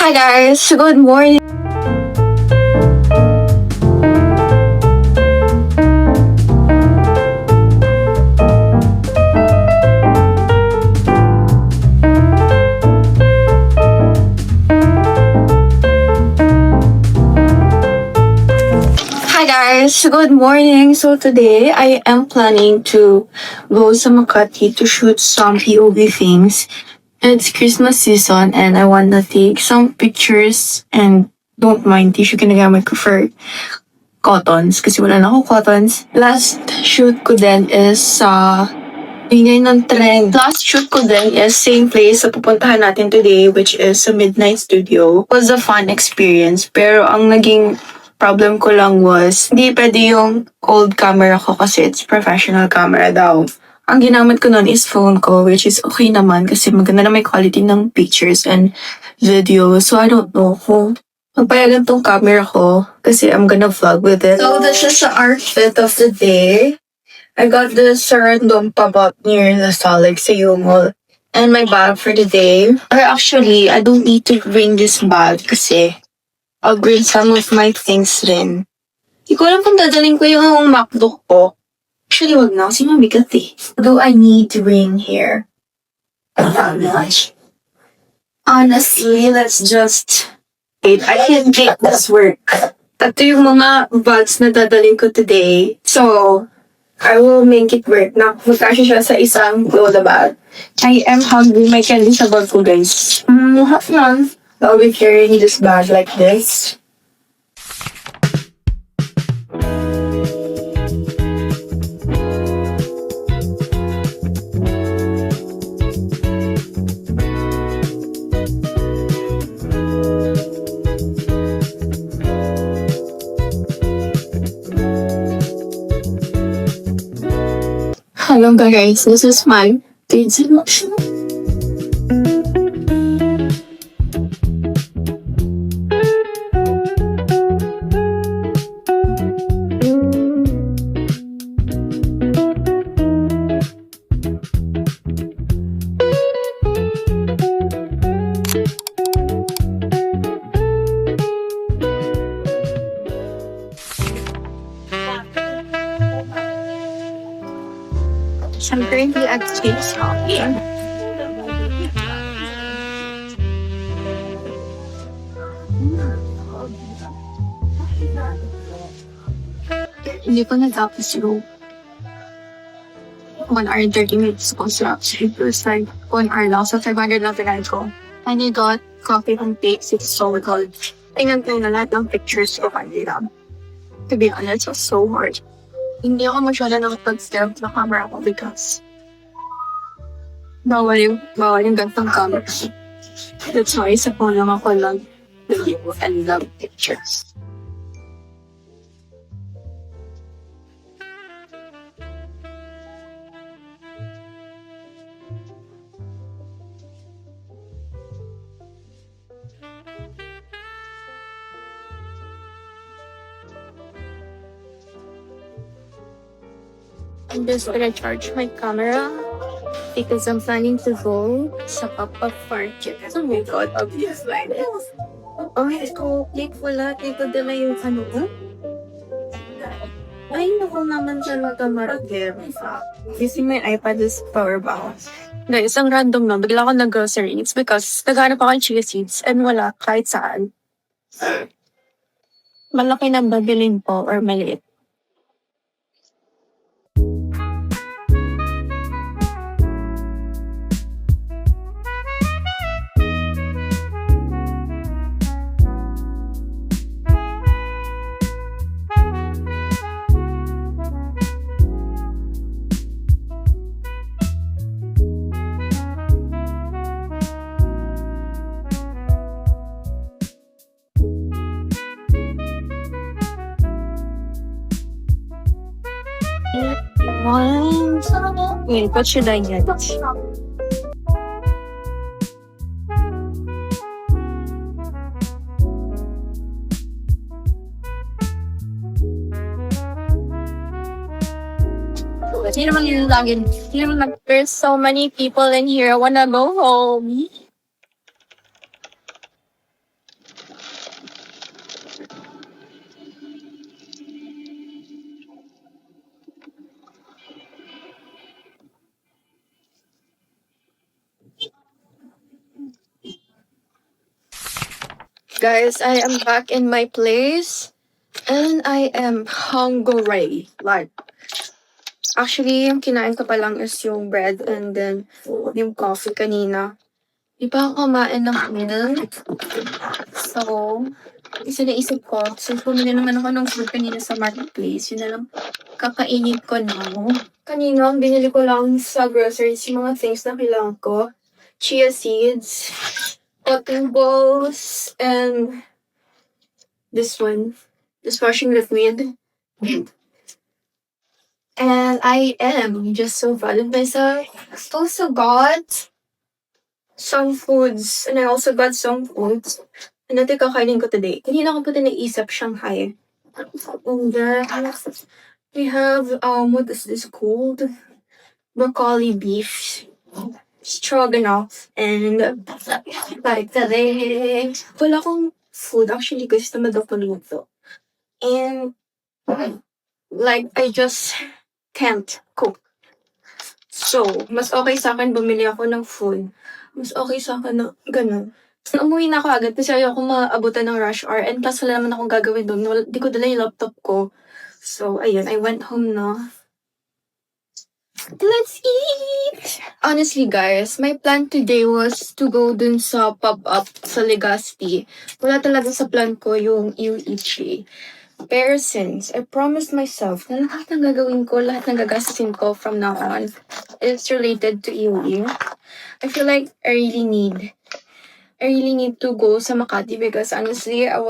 Hi guys, good morning. Hi guys, good morning. So today I am planning to go sa Makati to shoot some POV things. It's Christmas season and I wanna take some pictures and don't mind tissue ginagamit ko for cottons kasi wala na ako cottons. Last shoot ko din is sa ingay ng trend. Last shoot ko din is same place sa pupuntahan natin today, which is sa Midnight Studio. It was a fun experience pero ang naging problem ko lang was hindi pwede yung old camera ko kasi it's professional camera daw. Ang ginamit ko nun is phone ko, which is okay naman kasi maganda na may quality ng pictures and videos. So I don't know kung magpayagan tong camera ko kasi I'm gonna vlog with it. So this is the outfit of the day. I got this random pabot near the Salig sa Yumol. And my bag for the day. Or actually, I don't need to bring this bag kasi I'll bring some of my things rin. Hindi ko alam kung dadaling ko yung MacBook ko. Actually, wag na kasi mabigat eh. What do I need to bring here? Not much. Honestly, let's just wait. I can make this work. Ito yung mga bags na dadaling ko today. So, I will make it work. Na magkasya siya sa isang lola bag. I am hungry. May candy sa bag ko, guys. Half na. I'll be carrying this bag like this. Hello guys, this is my day's emotion. I'm currently at Chase Shopping. Hindi pa natapos yung 1 hour and 30 minutes construction. It was like 1 hour lang. So 500 lang pinahal ko. And I got coffee from Takes. It's so good. Tingnan ko na lahat ng pictures ko kanila. To be honest, it was so hard. Hindi ako masyado nakapag-stare sa camera ko because bawal yung gantong camera. That's why sa phone lang ako lang video and love pictures. I'm just gonna charge my camera because I'm planning to go sa Papa Market. Oh my God, obvious like this. Oh, ko, like wala, dito dala yung ano ko. Ay, naku naman talaga maragir. Using my iPad is power bank. Guys, ang random na, bigla ako nag-grocery. It's because naghanap ako ng chia seeds and wala kahit saan. Malaki na babilin po or maliit. Wait, what should I get? There's so many people in here. I wanna go home. Guys, I am back in my place and I am hungry. Like, actually, yung kinain ko pa lang is yung bread and then yung coffee kanina. Di pa ako kumain ng milk. So, isa naisip ko, since bumili naman ako ng food kanina sa marketplace, yun na lang kakainin ko now. Kanina, ang binili ko lang sa groceries yung mga things na kailangan ko. Chia seeds, cotton balls, and this one, dishwashing liquid. And I am just so proud of myself. I also got some foods, and I also got some foods. And ito kakainin ko today. Kanina ko pa din naisip, Shanghai. And then, we have, what is this called? Broccoli beef stroganoff. And, like, today, wala akong food. Actually, gusto mo daw paluto. And, like, I just can't cook. So, mas okay sa akin bumili ako ng food. Mas okay sa akin na ganun. So, umuwi na ako agad kasi ayoko maabutan ng rush hour. And plus, wala naman akong gagawin doon. Di ko dala yung laptop ko. So, ayun, I went home na. Let's eat! Honestly, guys, my plan today was to go dun sa pop-up sa Legazpi. Wala talaga sa plan ko yung UEG. Pero since I promised myself na lahat ng gagawin ko, lahat ng gagastusin ko from now on is related to UE, I feel like I really need to go sa Makati because honestly, I'm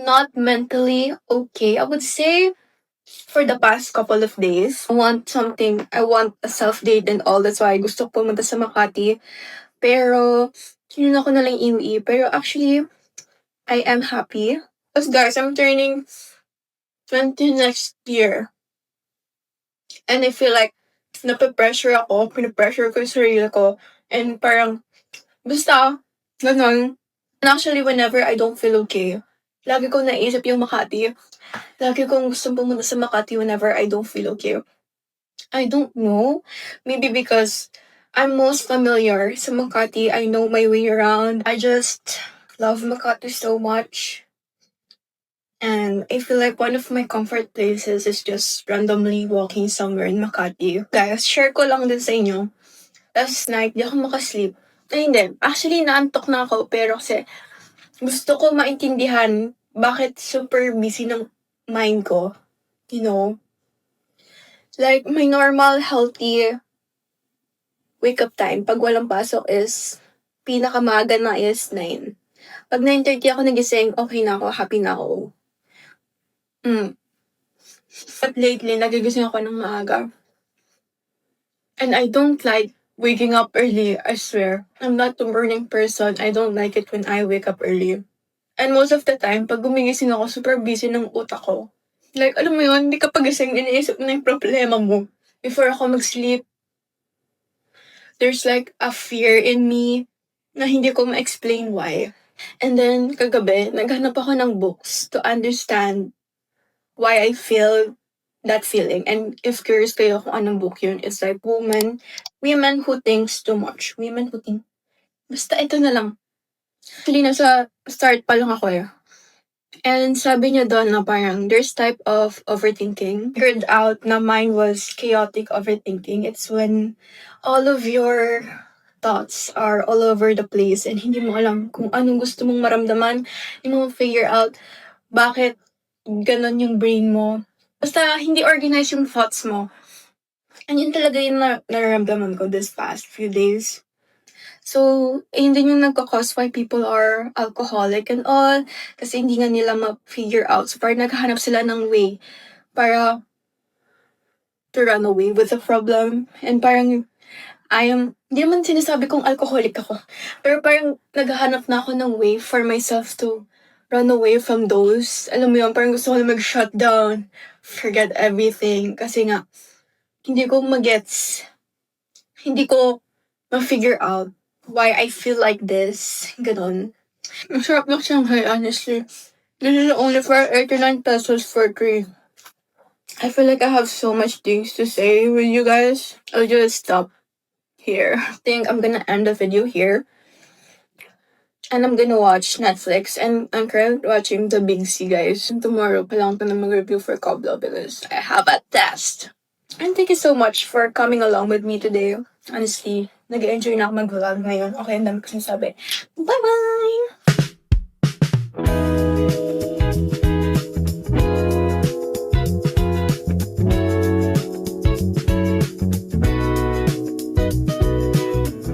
not mentally okay. I would say for the past couple of days, I want a self-date and all. That's why gusto ko pumunta sa Makati. Pero, kinuna ko na lang UE. Pero actually, I am happy. Because guys, I'm turning 20 next year. And I feel like, pinipressure ko yung sarili ko. And parang, basta, ganun. And actually, whenever I don't feel okay, lagi ko naisip yung Makati. Lagi kong gusto pumunta sa Makati whenever I don't feel okay. I don't know. Maybe because I'm most familiar sa Makati. I know my way around. I just love Makati so much. And I feel like one of my comfort places is just randomly walking somewhere in Makati. Guys, share ko lang din sa inyo. Last night, di ako makasleep. Ay, hindi. Actually, naantok na ako. Pero kasi gusto ko maintindihan bakit super busy ng mind ko. You know? Like, my normal, healthy wake-up time pag walang pasok is pinakamaga na is 9. Pag 9:30 ako nagising, okay na ako, happy na ako. But lately, nagigising ako ng maaga. And I don't like waking up early, I swear. I'm not a morning person. I don't like it when I wake up early. And most of the time, pag gumigising ako, super busy ng utak ko. Like, alam mo yun, hindi ka pagising, iniisip na yung problema mo. Before ako mag-sleep, there's like a fear in me na hindi ko ma-explain why. And then, kagabi, naghanap ako ng books to understand why I feel that feeling. And if curious kayo kung anong book yun, it's like Women Who Thinks Too Much. Women Who Think... Basta ito na lang. Actually, nasa start pa lang ako eh. And sabi niya doon na parang there's type of overthinking. Figured out na mine was chaotic overthinking. It's when all of your thoughts are all over the place and hindi mo alam kung anong gusto mong maramdaman. Hindi mo figure out bakit ganon yung brain mo. Basta hindi organized yung thoughts mo. And yun talaga yung nararamdaman ko this past few days. So, yun din yung nagkakause why people are alcoholic and all. Kasi hindi nga nila ma-figure out. So, parang naghahanap sila ng way para to run away with the problem. And parang, hindi naman sinasabi kong alcoholic ako. Pero parang naghahanap na ako ng way for myself to run away from those. Alam mo yun, parang gusto ko na mag-shut down. Forget everything. Kasi nga, hindi ko magets. Hindi ko ma-figure out why I feel like this. Ganon. Ang sarap ng Shanghai, honestly. This is only for 89 pesos for 3. I feel like I have so much things to say with you guys. I'll just stop here. I think I'm gonna end the video here. And I'm gonna watch Netflix. And I'm currently watching The Big C, guys. And tomorrow pa lang ako na mag-review for Coblo because I have a test. And thank you so much for coming along with me today. Honestly, nag-enjoy na ako mag-vlog ngayon. Okay, ang dami ko sinasabi. Bye-bye!